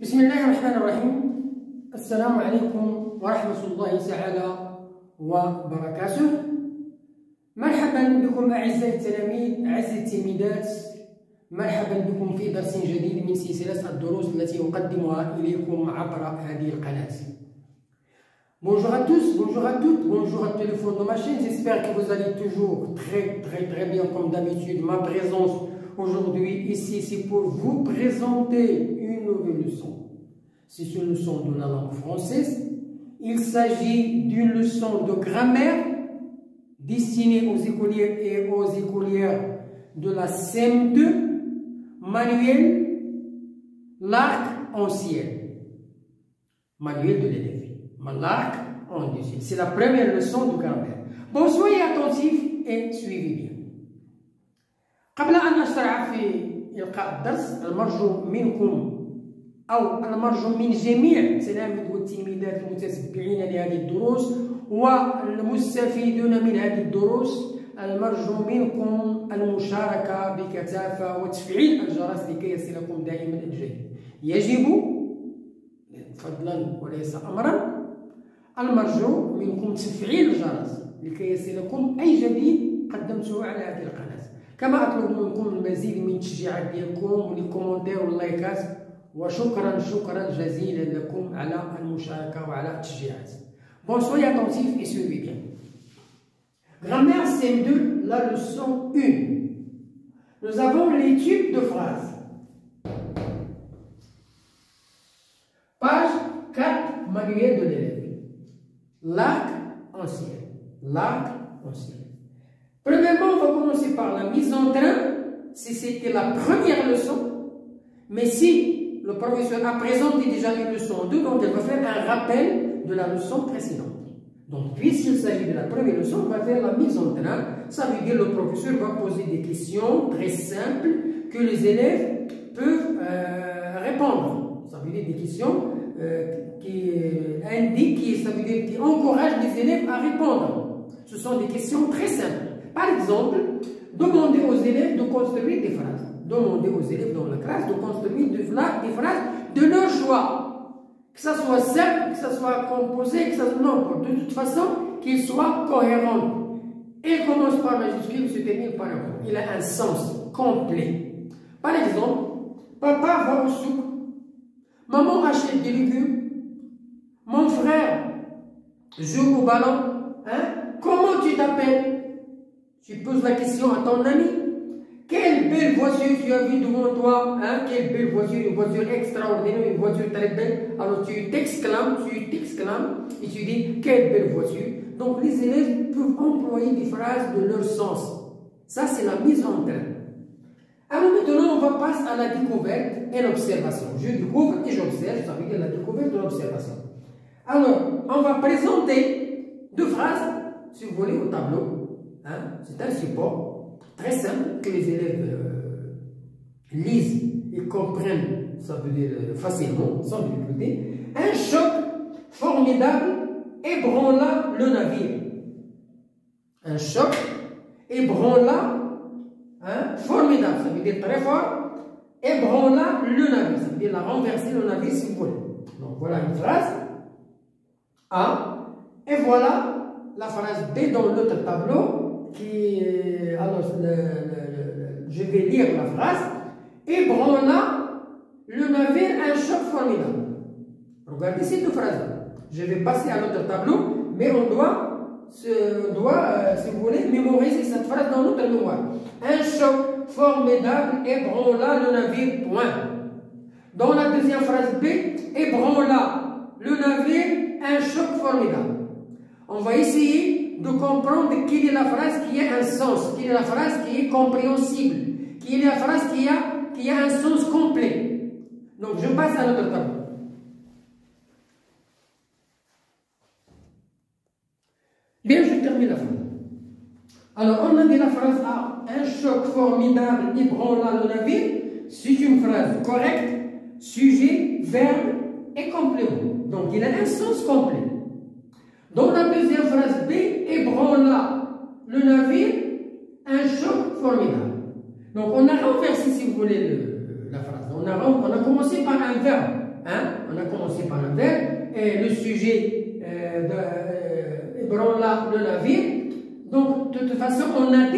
بسم الله الرحمن الرحيم. السلام عليكم ورحمة الله تعالى وبركاته. مرحبا بكم أعزائي التلاميذ، أعزائي التلميذات، مرحبا بكم في درس جديد من سلسلة الدروس التي أقدمها إليكم عبر هذه القناة. Bonjour à tous, bonjour à toutes, bonjour à tous les fans de ma chaîne. J'espère que vous allez toujours très bien comme d'habitude. Ma présence aujourd'hui ici, c'est pour vous présenter une nouvelle leçon. C'est une leçon de la langue française. Il s'agit d'une leçon de grammaire destinée aux écoliers et aux écolières de la CM2, manuel l'arc-en-ciel. Manuel de l'élève. L'arc-en-ciel. C'est la première leçon de grammaire. Bon, soyez attentifs et suivez bien. قبل أن أشرع في إلقاء الدرس، المرجو منكم أو المرجو من جميع التلاميذ والتلميذات المتتبعين لهذه الدروس والمستفيدون من هذه الدروس، المرجو منكم المشاركة بكثافة وتفعيل الجرس لكي يصلكم دائما الجديد. يجب فضلا وليس أمرا المرجو منكم تفعيل الجرس لكي يصلكم أي جديد قدمته على هذه القناة. كما أطلب منكم المزيد من التشجيعات ديالكم والكومنتير واللايكات، وشكرا جزيلا لكم على المشاركة وعلى التشجيعات. Bon, soyez attentifs et suivez bien. Grammaire CM2, la leçon 1. Nous avons les types de phrases. Page 4, manuel de l'élève. L'arc-en-ciel. L'arc-en-ciel. Premièrement, on va commencer par la mise en train, si c'était la première leçon. Mais si le professeur a présenté déjà une leçon 2, donc elle va faire un rappel de la leçon précédente. Donc, puisqu'il s'agit de la première leçon, on va faire la mise en train. Ça veut dire que le professeur va poser des questions très simples que les élèves peuvent répondre. Ça veut dire des questions qui indiquent, ça veut dire qui encouragent les élèves à répondre. Ce sont des questions très simples. Par exemple, demandez aux élèves de construire des phrases. Demandez aux élèves dans la classe de construire des phrases de leur choix. Que ça soit simple, que ça soit composé, que ça soit n'importe. De toute façon, qu'il soit cohérent. Il commence par majuscule, se termine par un. Il a un sens complet. Par exemple, papa va au souk. Maman achète des légumes. Mon frère joue au ballon. Hein? Comment tu t'appelles? Tu poses la question à ton ami. Quelle belle voiture tu as vue devant toi, hein? Quelle belle voiture, une voiture extraordinaire, une voiture très belle. Alors tu t'exclames et tu dis quelle belle voiture. Donc les élèves peuvent employer des phrases de leur sens. Ça c'est la mise en train. Alors maintenant on va passer à la découverte et l'observation. Je découvre et j'observe, ça veut dire la découverte et l'observation. Alors on va présenter deux phrases, si vous voulez, au tableau. Hein? C'est un support très simple que les élèves lisent et comprennent, ça veut dire facilement, sans difficulté. Un choc formidable ébranla le navire. Un choc ébranla, hein, formidable, ça veut dire très fort, ébranla le navire, ça veut dire la renverser le navire si vous voulez. Donc voilà une phrase A, et voilà la phrase B dans l'autre tableau. Alors, je vais lire la phrase. Ébranla le navire un choc formidable. Regardez ces deux phrases. Je vais passer à l'autre tableau, mais on doit, si vous voulez, mémoriser cette phrase dans notre mémoire. Un choc formidable ébranla le navire, point. Dans la deuxième phrase B, ébranla le navire un choc formidable. On va essayer de comprendre quelle est la phrase qui a un sens, quelle est la phrase qui est compréhensible, quelle est la phrase qui a un sens complet. Donc je passe à notre tableau. Bien, je termine la phrase. Alors on a dit la phrase A, un choc formidable ébranla le navire. C'est une phrase correcte, sujet, verbe et complément. Donc il a un sens complet. Dans la deuxième phrase B, ébranla le navire, un choc formidable. Donc on a renversé, si vous voulez, la phrase. On a commencé par un verbe. hein? On a commencé par un verbe, et le sujet ébranla le navire. Donc, de toute façon, on a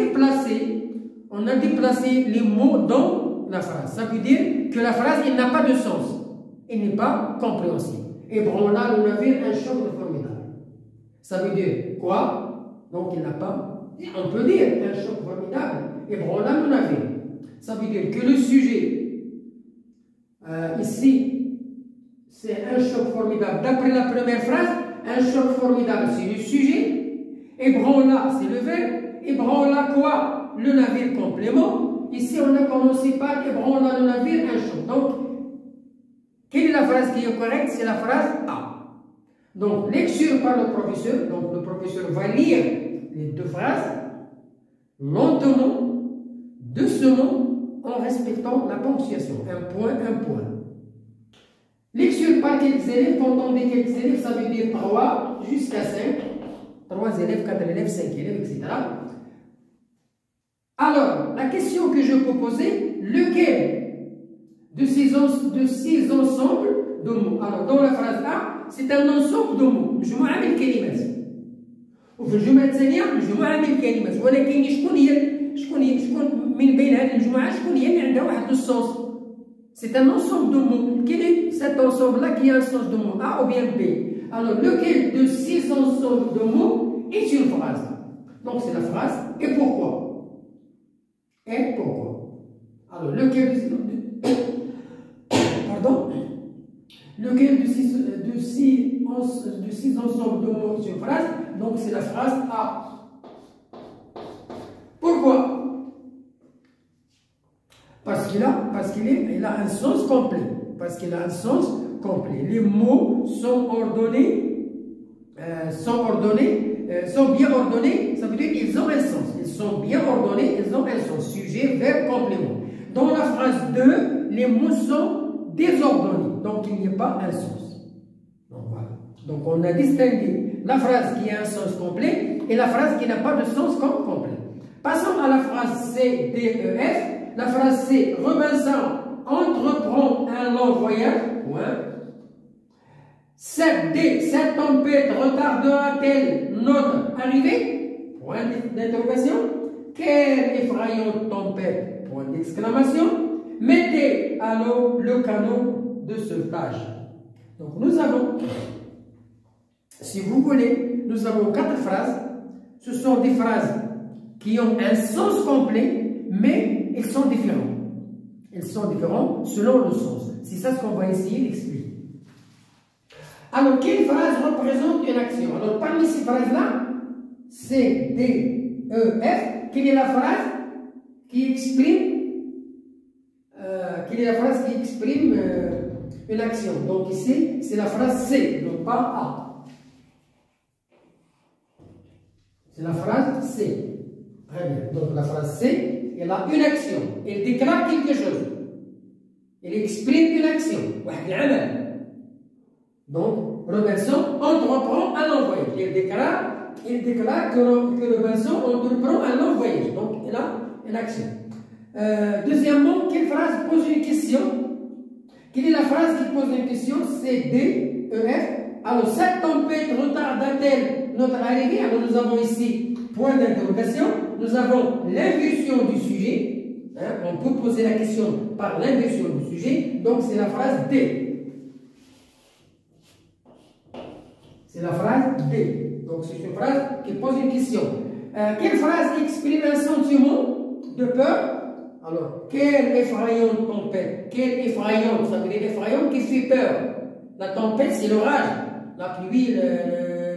déplacé les mots dans la phrase. Ça veut dire que la phrase, il n'a pas de sens. Il n'est pas compréhensible. Ébranla le navire, un choc formidable. Ça veut dire quoi? Donc, il n'a pas, on peut dire, un choc formidable. Ébranla le navire. Ça veut dire que le sujet, ici, c'est un choc formidable. D'après la première phrase, un choc formidable, c'est le sujet. Ébranla, c'est le verbe. Ébranla quoi? Le navire complément. Ici, on a commencé par ébranla le navire, un choc. Donc, quelle est la phrase qui est correcte? C'est la phrase A. Donc, lecture par le professeur. Donc, le professeur va lire les deux phrases lentement, doucement, en respectant la ponctuation. Un point, un point. Lecture par quelques élèves. Quand on dit quelques élèves, ça veut dire 3 jusqu'à 5. 3 élèves, 4 élèves, 5 élèves, etc. Alors, la question que je peux poser, lequel de ces ensembles de mots? Alors, dans la phrase A, c'est un ensemble de mots. مجموعة من الكلمات. وفي الجملة الثانية مجموعة من الكلمات. ولكن شكون من بين هذه المجموعة شكون هي اللي عندها واحد السونس؟ C'est un ensemble de mots. Quel est cet ensemble-là qui a un sens de mot A ou bien B? Alors, lequel de ces ensembles de mots est une phrase? Donc, c'est la phrase « Et pourquoi ?» Et pourquoi? Alors, lequel de six ensembles de mots est une phrase? Donc, c'est la phrase A. Pourquoi? Parce qu'il a un sens complet. Parce qu'il a un sens complet. Les mots sont ordonnés, sont bien ordonnés, ça veut dire qu'ils ont un sens. Ils sont bien ordonnés, ils ont un sens. Sujet, verbe, complément. Dans la phrase 2, les mots sont désordonnés, donc il n'y a pas un sens. Donc voilà. Donc on a distingué la phrase qui a un sens complet et la phrase qui n'a pas de sens complet. Passons à la phrase C, D, E, F. La phrase C, Robinson entreprend un long voyage. Point. 7D, cette tempête retardera-t-elle notre arrivée? Point d'interrogation. Quelle effrayante tempête? Point d'exclamation. Mettez à l'eau le canot de sauvetage. Donc nous avons, si vous voulez, nous avons 4 phrases. Ce sont des phrases qui ont un sens complet, mais ils sont différents. Ils sont différents selon le sens. C'est ça ce qu'on va essayer d'expliquer. Alors, quelle phrase représente une action? Alors, parmi ces phrases-là, C, D, E, F, quelle est la phrase qui exprime une action? Donc, ici, c'est la phrase C, donc pas A. C'est la phrase C. Très bien. Donc, la phrase C, elle a une action. Elle déclare quelque chose. Elle exprime une action. Donc, Robinson entreprend un long voyage. Il déclare que Robinson entreprend un long voyage. Donc, il a une action. Deuxièmement, quelle phrase pose une question? Quelle est la phrase qui pose une question? C'est D, E, F. Alors, cette tempête retarda-t-elle notre arrivée? Alors, nous avons ici point d'interrogation. Nous avons l'inversion du sujet. Hein, on peut poser la question par l'inversion du sujet. Donc, c'est la phrase D. C'est la phrase D. Donc, c'est une phrase qui pose une question. Quelle phrase exprime un sentiment de peur? Alors, quelle effrayante tempête? Quelle effrayante? Ça veut dire effrayante qui fait peur. La tempête, c'est l'orage. La pluie,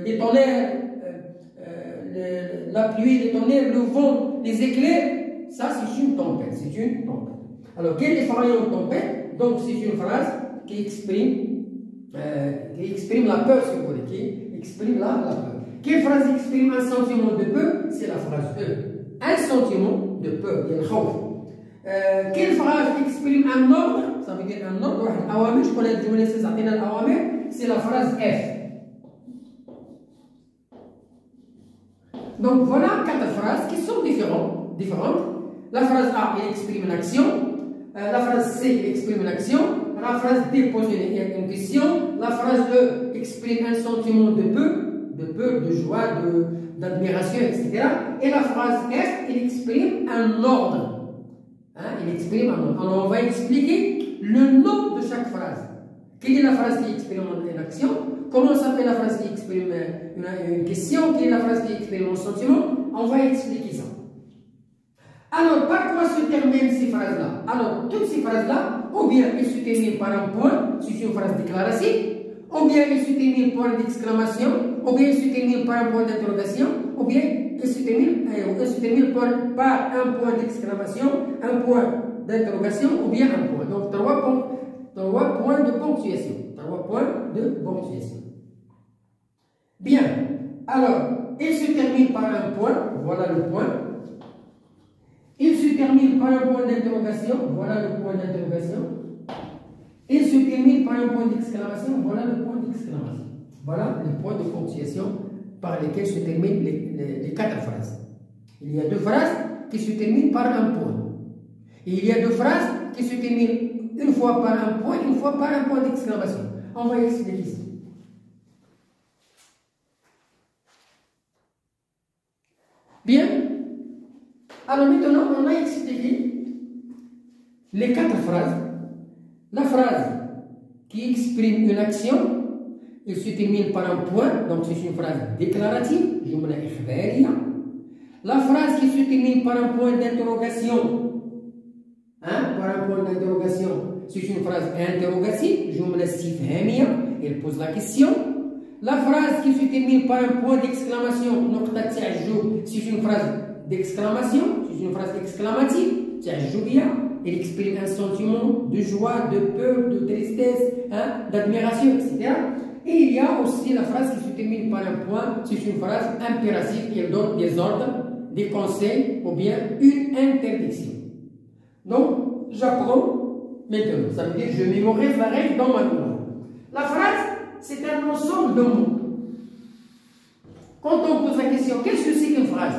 les tonnerres, le vent, les éclairs. Ça, c'est une tempête. C'est une tempête. Alors, quelle effrayante tempête? Donc, c'est une phrase qui exprime la peur, si vous voulez, qui exprime la peur. Quelle phrase exprime un sentiment de peur? C'est la phrase E. Un sentiment de peur, il y a le khawf. Quelle phrase exprime un ordre? Ça veut dire un ordre. C'est la phrase F. Donc voilà 4 phrases qui sont différentes. La phrase A, elle exprime une action. La phrase C, elle exprime une action. la phrase D pose une question, la phrase E exprime un sentiment de peur, de joie, d'admiration, etc. Et la phrase F, elle exprime un ordre. Hein, il exprime un ordre. Alors on va expliquer le nom de chaque phrase. Quelle est la phrase qui exprime une action? Comment s'appelle la phrase qui exprime une question? Quelle est la phrase qui exprime un sentiment? On va expliquer ça. Alors, par quoi se terminent ces phrases-là? Alors, toutes ces phrases-là, ou bien elles se terminent par un point, c'est une phrase déclarative, ou bien elles se terminent par un point d'exclamation, ou bien elles se terminent par un point d'interrogation, ou bien elles se terminent par un point d'exclamation, un point d'interrogation, ou bien un point. Donc, trois points de ponctuation. 3 points de ponctuation. Bien. Alors, elles se terminent par un point, voilà le point. Il se termine par un point d'interrogation, voilà le point d'interrogation. Il se termine par un point d'exclamation, voilà le point d'exclamation. Voilà les points de ponctuation par lesquels se terminent les 4 phrases. Il y a 2 phrases qui se terminent par un point. Et il y a 2 phrases qui se terminent une fois par un point, une fois par un point d'exclamation. On va expliquer ça. Bien. Alors maintenant, on a expliqué les 4 phrases. La phrase qui exprime une action, elle se termine par un point, donc c'est une phrase déclarative, jumla ikhbariya. La phrase qui se termine par un point d'interrogation, par un point d'interrogation, c'est une phrase interrogative, jumla istifhamiya, elle pose la question. La phrase qui se termine par un point d'exclamation, nuqta ta'ajjub, c'est une phrase d'exclamation, c'est une phrase exclamative, ta'ajjubiyya, elle exprime un sentiment de joie, de peur, de tristesse, d'admiration, etc. Et il y a aussi la phrase qui se termine par un point, c'est une phrase impérative, elle donne des ordres, des conseils ou bien une interdiction. Donc, j'apprends maintenant, ça veut dire je mémorise la règle dans ma mémoire. La phrase, c'est un ensemble de mots. Quand on pose la question, qu'est-ce que c'est qu'une phrase?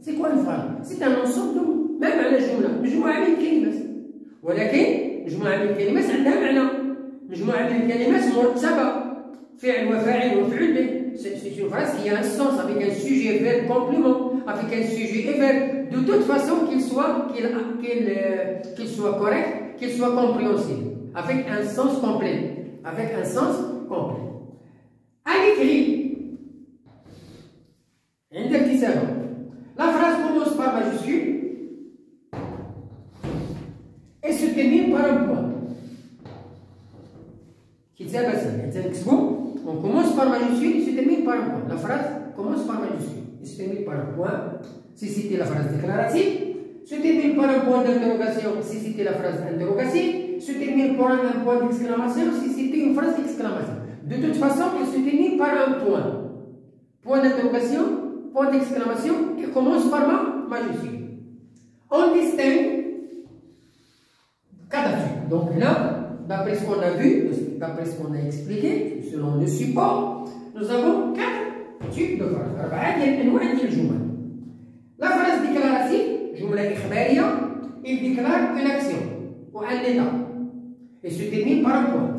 C'est quoi une phrase? C'est un ensemble de mots. même على جملة مجموعة من الكلمات ولكن مجموعة من الكلمات عندها معنى مجموعة من الكلمات مرتبة فعل وفاعل ومفعول به. C'est une phrase qui a un sens avec un sujet, verbe, complément, avec un sujet et verbe, de toute façon qu'il soit correct, qu'il soit compréhensible, avec un sens complet. Avec un sens complet. À l'écrit, la phrase commence par majuscule et se termine par un point. On commence par majuscule et se termine par un point. La phrase commence par majuscule et se termine par un point. Si c'était la phrase déclarative, se termine par un point d'interrogation si c'était la phrase interrogative, se termine par un point d'exclamation si c'était une phrase d'exclamation. De toute façon, elle se termine par un point. Point d'interrogation, point d'exclamation et commence par ma majuscule. On distingue 4 types. Donc là, d'après ce qu'on a vu, d'après ce qu'on a expliqué, selon le support, nous avons 4 types de phrases. La phrase déclarative, jumla ikhbariya, il déclare une action ou un état et se termine par un point.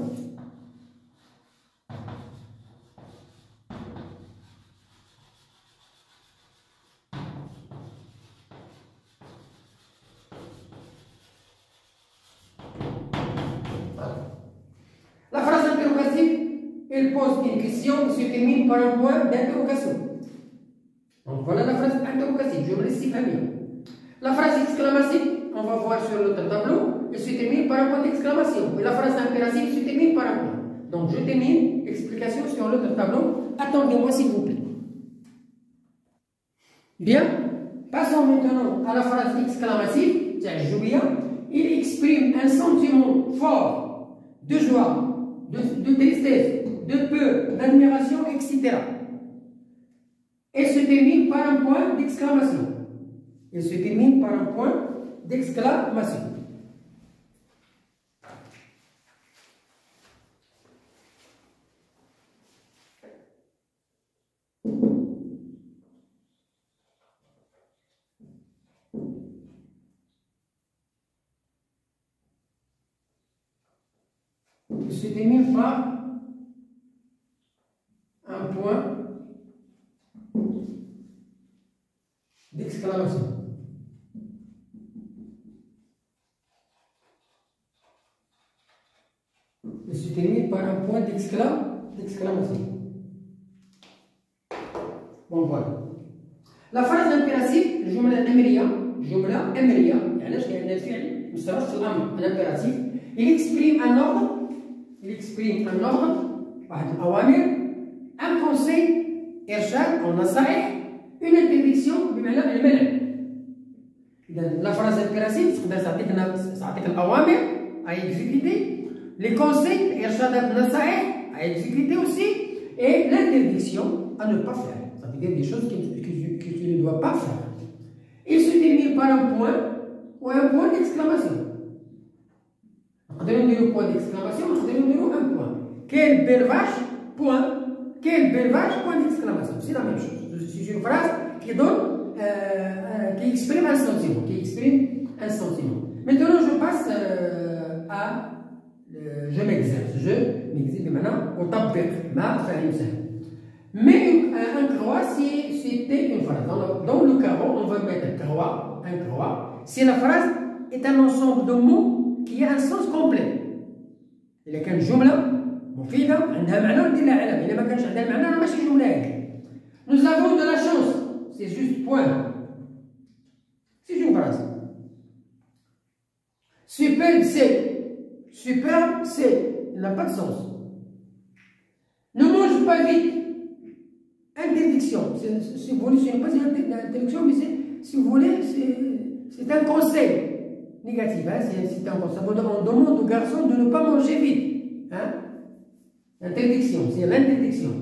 La phrase interrogative, elle pose une question et se termine par un point d'interrogation. Donc voilà la phrase interrogative, jumla istifhamiya. La phrase exclamative, on va voir sur l'autre tableau, elle se termine par un point d'exclamation. Et la phrase impérative se termine par un point. Donc je termine l'explication sur l'autre tableau. Attendez-moi s'il vous plaît. Bien, passons maintenant à la phrase exclamative, ta'ajjubiyya. Il exprime un sentiment fort de joie, de tristesse, de peur, d'admiration, etc. Elle se termine par un point d'exclamation. Elle se termine par un point d'exclamation. Il se termine par un point d'exclamation. Il se termine par un point d'exclamation. Bon, voilà. La phrase impérative, جملة أمرية يعني اش كاين الفعل مستمر في الأمر الإمبيراتيف. Il exprime un ordre واحد الأوامر، un conseil إرشاد أو نصائح، une interdiction بمعنى المنع. إذا la phrase impérative تقدر تعطيك الأوامر à exécuter، les conseils إرشادات النصائح à exécuter aussi، et l'interdiction à ne pas faire. Ça veut dire des choses que tu ne dois pas faire. Il se termine par un point ou un point d'exclamation. On donne un point d'exclamation, on donne un point. Quelle belle vache, point. Quelle belle vache, point d'exclamation. C'est la même chose. C'est une phrase qui donne, qui exprime un sentiment. Maintenant, je passe à je m'exerce. Je m'exerce maintenant au taper. Mais un croix, c'était une phrase. Dans le carreau, on va mettre un croix. Si la phrase est un ensemble de mots qui a un sens complet. إذا كانت جملة مفيدة عندها معنى ودير لها علامة، إذا ما كانش عندها معنى راه ماشي جملة هيك. Nous avons de la chance. C'est juste point. C'est une phrase. Superbe, c'est. Il n'a pas de sens. Ne mange pas vite. Interdiction. Si vous voulez, ce n'est pas une interdiction, mais si vous voulez, c'est un conseil négatif. Hein? C'est un conseil. On demande aux garçons de ne pas manger vite. Hein? Interdiction, c'est l'interdiction.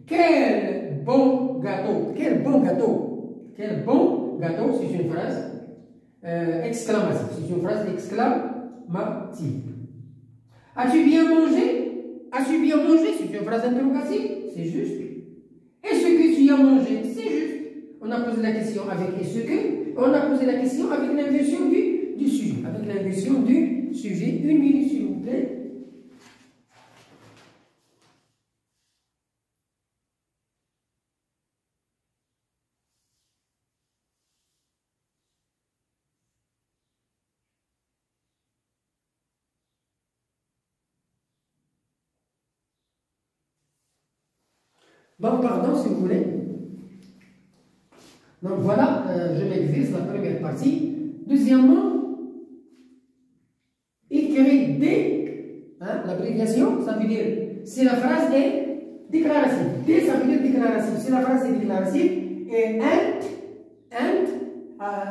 Quel bon gâteau. Quel bon gâteau. Quel bon gâteau, c'est une phrase exclamative. C'est une phrase exclamative. As-tu bien mangé? As-tu bien mangé? C'est une phrase interrogative. C'est juste. Est-ce que tu as mangé? C'est juste. On a posé la question avec est-ce que. On a posé la question avec l'inversion du sujet. Avec l'inversion du sujet. Une minute, s'il vous plaît. Bon, pardon, si vous voulez. Donc voilà, je m'exerce la première partie. Deuxièmement, écrire D, hein, l'abréviation, ça veut dire, si la phrase est déclarative. D, ça veut dire déclarative. Si la phrase est déclarative, et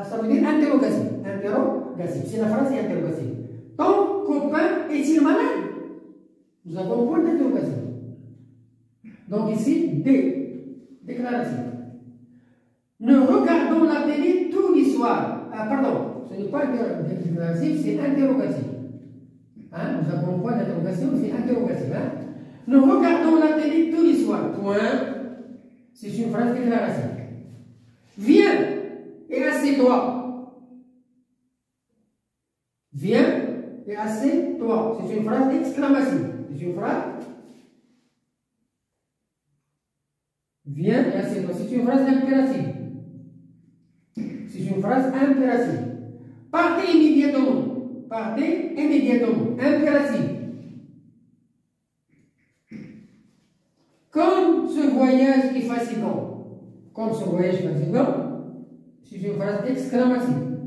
ça veut dire interrogative. Interrogative. Si la phrase est interrogative. Ton copain est-il malade? Nous avons un point d'interrogation. Donc ici, D, déclaratif. Nous regardons la télé tous les soirs. Ah, pardon, ce n'est pas déclaratif, c'est interrogatif. Hein? Nous avons un point d'interrogation, c'est interrogatif. Hein? Nous regardons la télé tous les soirs. Point. C'est une phrase déclarative. Viens et assieds-toi. Viens et assieds-toi. C'est une phrase exclamative. C'est une phrase. Viens et assieds-toi. C'est une phrase impérative. C'est une phrase impérative. Partez immédiatement. Partez immédiatement. Impérative. Comme ce voyage est fatigant. Comme ce voyage est fatigant, c'est une phrase exclamative.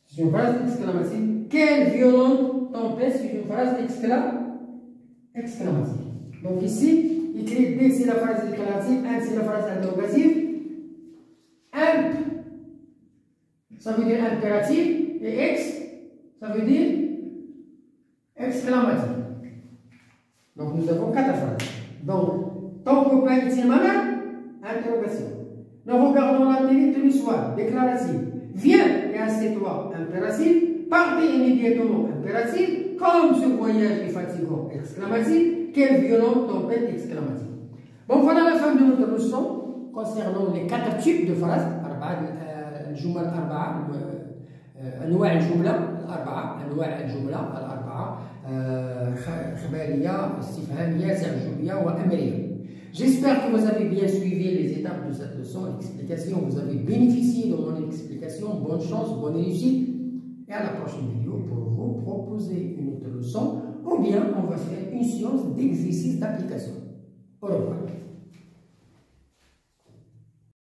C'est une phrase exclamative. Quelle violente tempête, c'est une phrase exclamative. Donc ici, écrit D, c'est la phrase déclarative, un, c'est la phrase interrogative. Imp, ça veut dire impératif, et ex, ça veut dire exclamatif. Donc nous avons 4 phrases. Donc, ton copain est-il malade? Interrogation. Nous regardons la télé tous les soirs. Déclaratif. Viens et assieds-toi. Impératif. Partez immédiatement. Impératif. Comme ce voyage est fatigant. Exclamatif. Quelle violente tempête. Exclamatif. Bon, voilà la fin de notre leçon concernant les 4 types de phrases. الجمل الأربعة أنواع الجملة الأربعة. J'espère que vous avez bien suivi les étapes de cette leçon, l'explication, vous avez bénéficié de mon explication. Bonne chance, bonne réussite, et à la prochaine vidéo pour vous proposer une autre leçon, ou bien on va faire une séance d'exercice d'application. Au revoir.